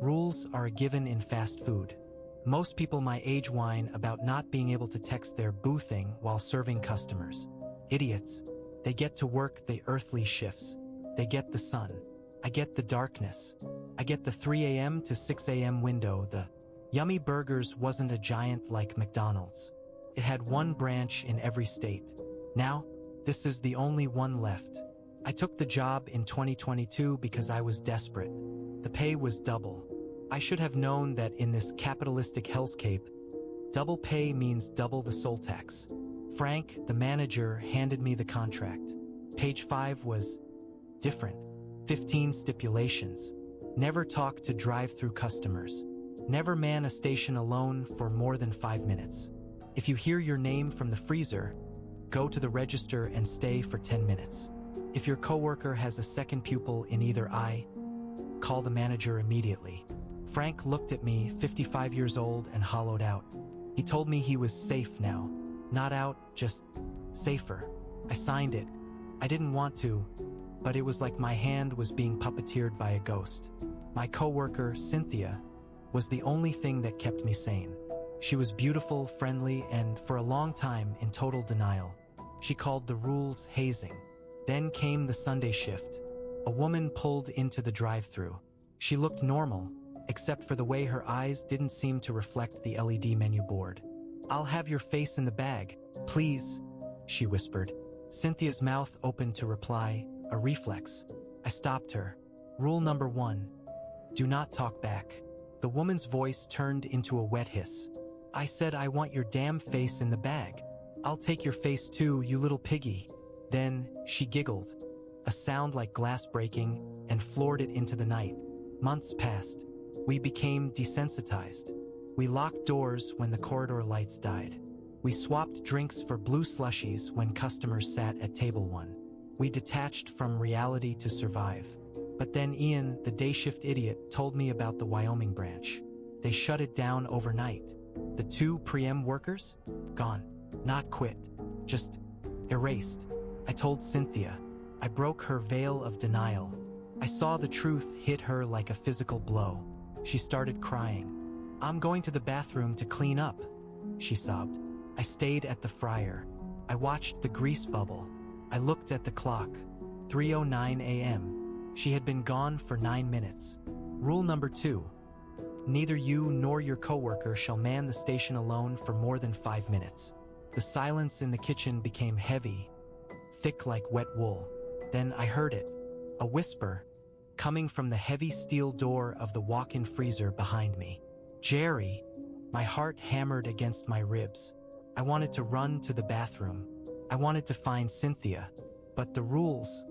Rules are a given in fast food. Most people my age whine about not being able to text their boo thing while serving customers. Idiots. They get to work the earthly shifts. They get the sun. I get the darkness. I get the 3 a.m. to 6 a.m. window. The yummy burgers wasn't a giant like McDonald's. It had one branch in every state. Now, this is the only one left. I took the job in 2022 because I was desperate. The pay was double. I should have known that in this capitalistic hellscape, double pay means double the soul tax. Frank, the manager, handed me the contract. Page 5 was different. 15 stipulations. Never talk to drive-through customers. Never man a station alone for more than 5 minutes. If you hear your name from the freezer, go to the register and stay for 10 minutes. If your coworker has a second pupil in either eye, call the manager immediately. Frank looked at me, 55 years old, and hollowed out. He told me he was safe now. Not out, just safer. I signed it. I didn't want to, but it was like my hand was being puppeteered by a ghost. My coworker, Cynthia, was the only thing that kept me sane. She was beautiful, friendly, and for a long time in total denial. She called the rules hazing. Then came the Sunday shift. A woman pulled into the drive-thru. She looked normal, except for the way her eyes didn't seem to reflect the LED menu board. "I'll have your face in the bag, please," she whispered. Cynthia's mouth opened to reply, a reflex. I stopped her. Rule number 1. Do not talk back. The woman's voice turned into a wet hiss. "I said I want your damn face in the bag. I'll take your face too, you little piggy." Then she giggled, a sound like glass breaking, and floored it into the night. Months passed. We became desensitized. We locked doors when the corridor lights died. We swapped drinks for Blue Slushies when customers sat at table 1. We detached from reality to survive. But then Ian, the day shift idiot, told me about the Wyoming branch. They shut it down overnight. The 2 PM workers? Gone. Not quit. Just erased. I told Cynthia. I broke her veil of denial. I saw the truth hit her like a physical blow. She started crying. "I'm going to the bathroom to clean up," she sobbed. I stayed at the fryer. I watched the grease bubble. I looked at the clock. 3:09 a.m. She had been gone for 9 minutes. Rule number 2. Neither you nor your coworker shall man the station alone for more than 5 minutes. The silence in the kitchen became heavy, thick like wet wool. Then I heard it, a whisper, coming from the heavy steel door of the walk-in freezer behind me. "Jerry!" My heart hammered against my ribs. I wanted to run to the bathroom. I wanted to find Cynthia. But the rules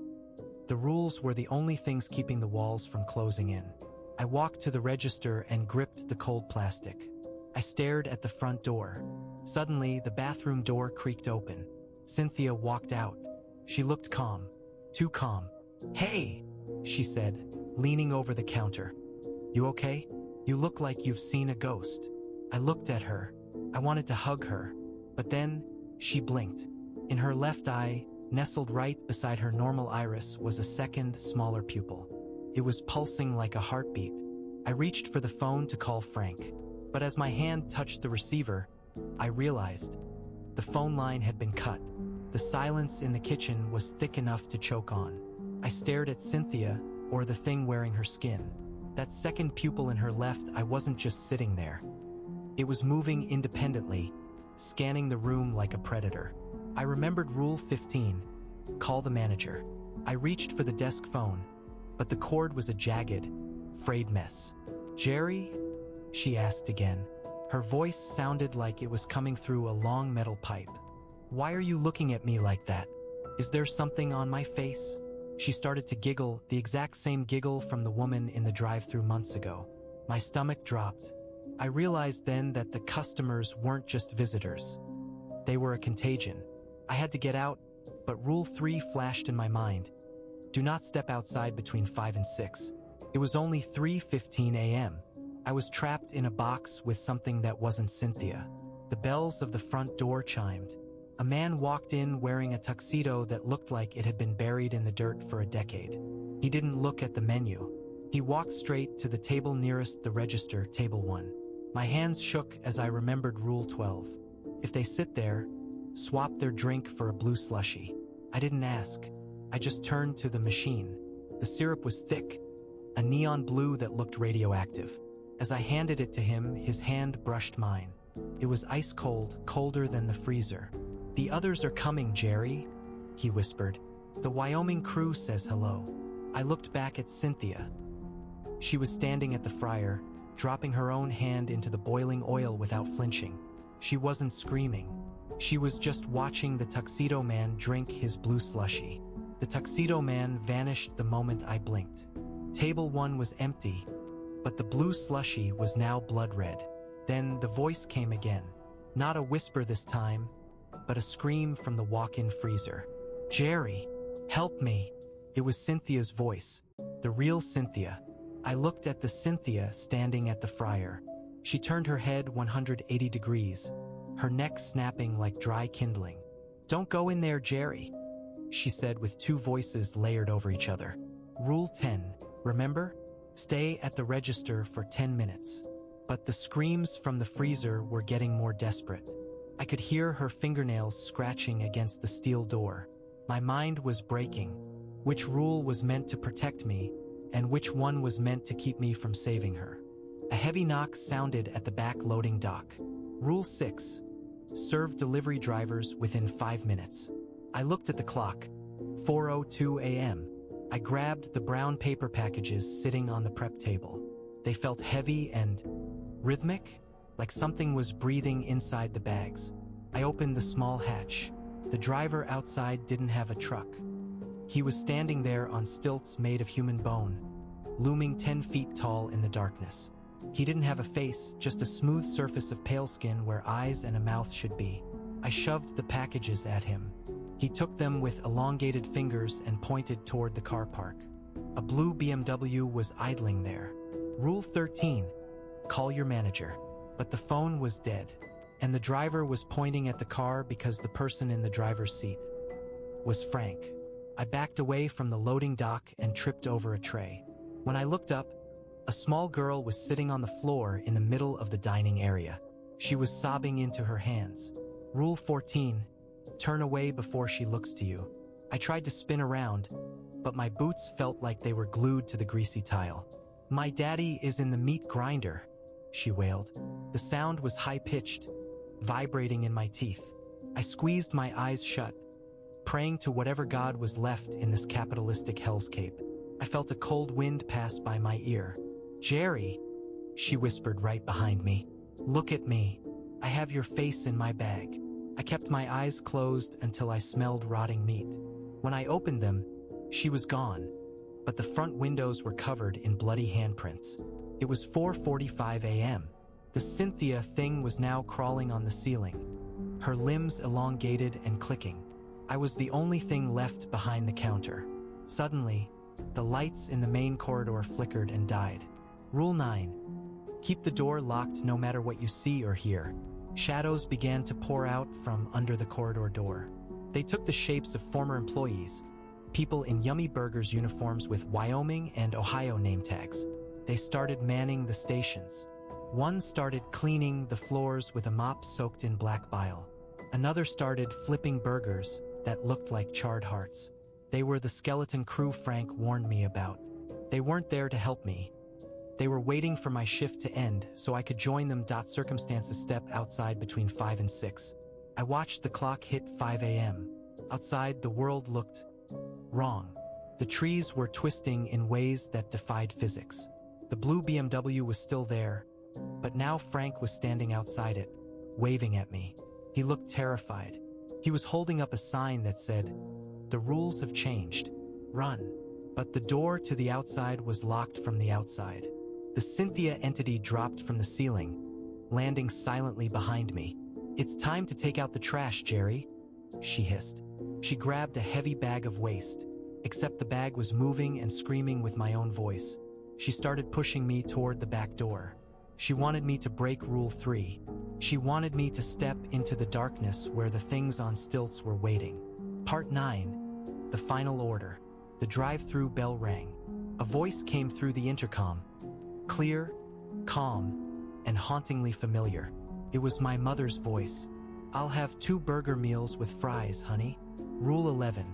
were the only things keeping the walls from closing in. I walked to the register and gripped the cold plastic. I stared at the front door. Suddenly, the bathroom door creaked open. Cynthia walked out. She looked calm. Too calm. "Hey!" she said, leaning over the counter. "You okay? You look like you've seen a ghost." I looked at her. I wanted to hug her. But then, she blinked. In her left eye, nestled right beside her normal iris, was a second, smaller pupil. It was pulsing like a heartbeat. I reached for the phone to call Frank. But as my hand touched the receiver, I realized the phone line had been cut. The silence in the kitchen was thick enough to choke on. I stared at Cynthia, or the thing wearing her skin. That second pupil in her left eye wasn't just sitting there. It was moving independently, scanning the room like a predator. I remembered Rule 15, call the manager. I reached for the desk phone, but the cord was a jagged, frayed mess. "Jerry?" she asked again. Her voice sounded like it was coming through a long metal pipe. "Why are you looking at me like that? Is there something on my face?" She started to giggle, the exact same giggle from the woman in the drive-thru months ago. My stomach dropped. I realized then that the customers weren't just visitors. They were a contagion. I had to get out, but Rule 3 flashed in my mind. Do not step outside between 5 and 6. It was only 3:15 a.m. I was trapped in a box with something that wasn't Cynthia. The bells of the front door chimed. A man walked in wearing a tuxedo that looked like it had been buried in the dirt for a decade. He didn't look at the menu. He walked straight to the table nearest the register, table 1. My hands shook as I remembered Rule 12. If they sit there, swap their drink for a blue slushie. I didn't ask. I just turned to the machine. The syrup was thick, a neon blue that looked radioactive. As I handed it to him, his hand brushed mine. It was ice cold, colder than the freezer. "The others are coming, Jerry," he whispered. "The Wyoming crew says hello." I looked back at Cynthia. She was standing at the fryer, dropping her own hand into the boiling oil without flinching. She wasn't screaming. She was just watching the Tuxedo Man drink his blue slushie. The Tuxedo Man vanished the moment I blinked. Table 1 was empty, but the blue slushie was now blood red. Then the voice came again. Not a whisper this time, but a scream from the walk-in freezer. "Jerry, help me." It was Cynthia's voice, the real Cynthia. I looked at the Cynthia standing at the fryer. She turned her head 180 degrees, her neck snapping like dry kindling. "Don't go in there, Jerry," she said with two voices layered over each other. "Rule 10, remember? Stay at the register for 10 minutes. But the screams from the freezer were getting more desperate. I could hear her fingernails scratching against the steel door. My mind was breaking. Which rule was meant to protect me, and which one was meant to keep me from saving her? A heavy knock sounded at the back loading dock. Rule 6. Serve delivery drivers within 5 minutes. I looked at the clock. 4:02 a.m. I grabbed the brown paper packages sitting on the prep table. They felt heavy and rhythmic, like something was breathing inside the bags. I opened the small hatch. The driver outside didn't have a truck. He was standing there on stilts made of human bone, looming 10 feet tall in the darkness. He didn't have a face, just a smooth surface of pale skin where eyes and a mouth should be. I shoved the packages at him. He took them with elongated fingers and pointed toward the car park. A blue BMW was idling there. Rule 13. Call your manager. But the phone was dead, and the driver was pointing at the car because the person in the driver's seat was Frank. I backed away from the loading dock and tripped over a tray. When I looked up, a small girl was sitting on the floor in the middle of the dining area. She was sobbing into her hands. Rule 14. Turn away before she looks to you. I tried to spin around, but my boots felt like they were glued to the greasy tile. "My daddy is in the meat grinder," she wailed. The sound was high-pitched, vibrating in my teeth. I squeezed my eyes shut, praying to whatever God was left in this capitalistic hellscape. I felt a cold wind pass by my ear. "Jerry," she whispered right behind me. "Look at me. I have your face in my bag." I kept my eyes closed until I smelled rotting meat. When I opened them, she was gone, but the front windows were covered in bloody handprints. It was 4:45 a.m. The Cynthia thing was now crawling on the ceiling, her limbs elongated and clicking. I was the only thing left behind the counter. Suddenly, the lights in the main corridor flickered and died. Rule 9. Keep the door locked no matter what you see or hear. Shadows began to pour out from under the corridor door. They took the shapes of former employees, people in Yummy Burgers uniforms with Wyoming and Ohio name tags. They started manning the stations. One started cleaning the floors with a mop soaked in black bile. Another started flipping burgers that looked like charred hearts. They were the skeleton crew Frank warned me about. They weren't there to help me. They were waiting for my shift to end so I could join them. Circumstances step outside between 5 and 6. I watched the clock hit 5 a.m. Outside, the world looked wrong. The trees were twisting in ways that defied physics. The blue BMW was still there, but now Frank was standing outside it, waving at me. He looked terrified. He was holding up a sign that said, "The rules have changed. Run." But the door to the outside was locked from the outside. The Cynthia entity dropped from the ceiling, landing silently behind me. "It's time to take out the trash, Jerry," she hissed. She grabbed a heavy bag of waste, except the bag was moving and screaming with my own voice. She started pushing me toward the back door. She wanted me to break Rule 3. She wanted me to step into the darkness where the things on stilts were waiting. Part 9. The final order. The drive-through bell rang. A voice came through the intercom. Clear, calm, and hauntingly familiar. It was my mother's voice. "I'll have 2 burger meals with fries, honey. Rule 11.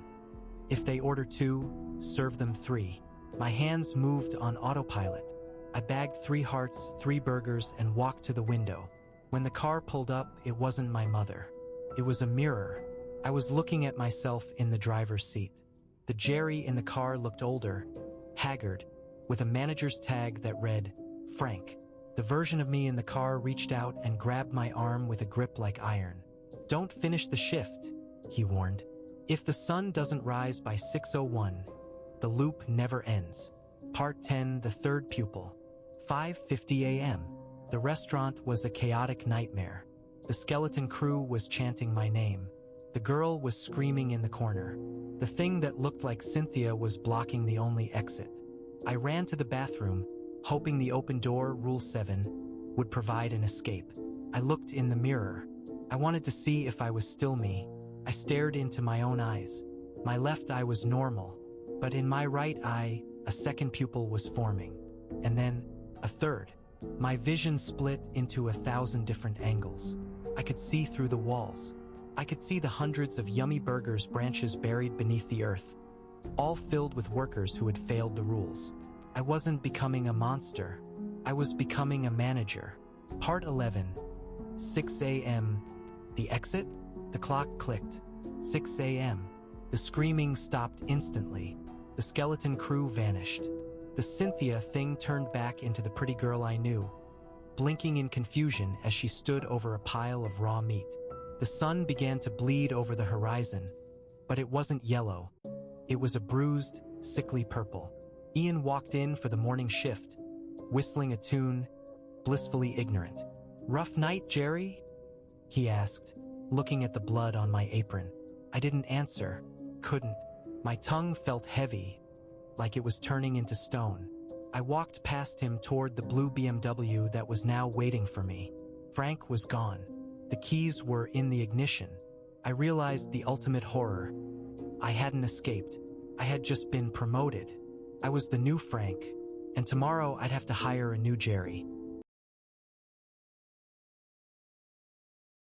If they order 2, serve them 3. My hands moved on autopilot. I bagged 3 hearts, 3 burgers, and walked to the window. When the car pulled up, it wasn't my mother. It was a mirror. I was looking at myself in the driver's seat. The Jerry in the car looked older, haggard, with a manager's tag that read, Frank. The version of me in the car reached out and grabbed my arm with a grip like iron. "Don't finish the shift," he warned. "If the sun doesn't rise by 6:01, the loop never ends." Part 10, The Third Pupil. 5:50 a.m. The restaurant was a chaotic nightmare. The skeleton crew was chanting my name. The girl was screaming in the corner. The thing that looked like Cynthia was blocking the only exit. I ran to the bathroom, hoping the open door, Rule 7, would provide an escape. I looked in the mirror. I wanted to see if I was still me. I stared into my own eyes. My left eye was normal, but in my right eye, a second pupil was forming. And then, a third. My vision split into 1,000 different angles. I could see through the walls. I could see the hundreds of yummy burgers branches buried beneath the earth, all filled with workers who had failed the rules. I wasn't becoming a monster. I was becoming a manager. Part 11. 6 a.m. The exit? The clock clicked. 6 a.m. The screaming stopped instantly. The skeleton crew vanished. The Cynthia thing turned back into the pretty girl I knew, blinking in confusion as she stood over a pile of raw meat. The sun began to bleed over the horizon, but it wasn't yellow. It was a bruised, sickly purple. Ian walked in for the morning shift, whistling a tune, blissfully ignorant. "Rough night, Jerry?" he asked, looking at the blood on my apron. I didn't answer, couldn't. My tongue felt heavy, like it was turning into stone. I walked past him toward the blue BMW that was now waiting for me. Frank was gone. The keys were in the ignition. I realized the ultimate horror. I hadn't escaped. I had just been promoted. I was the new Frank, and tomorrow I'd have to hire a new Jerry.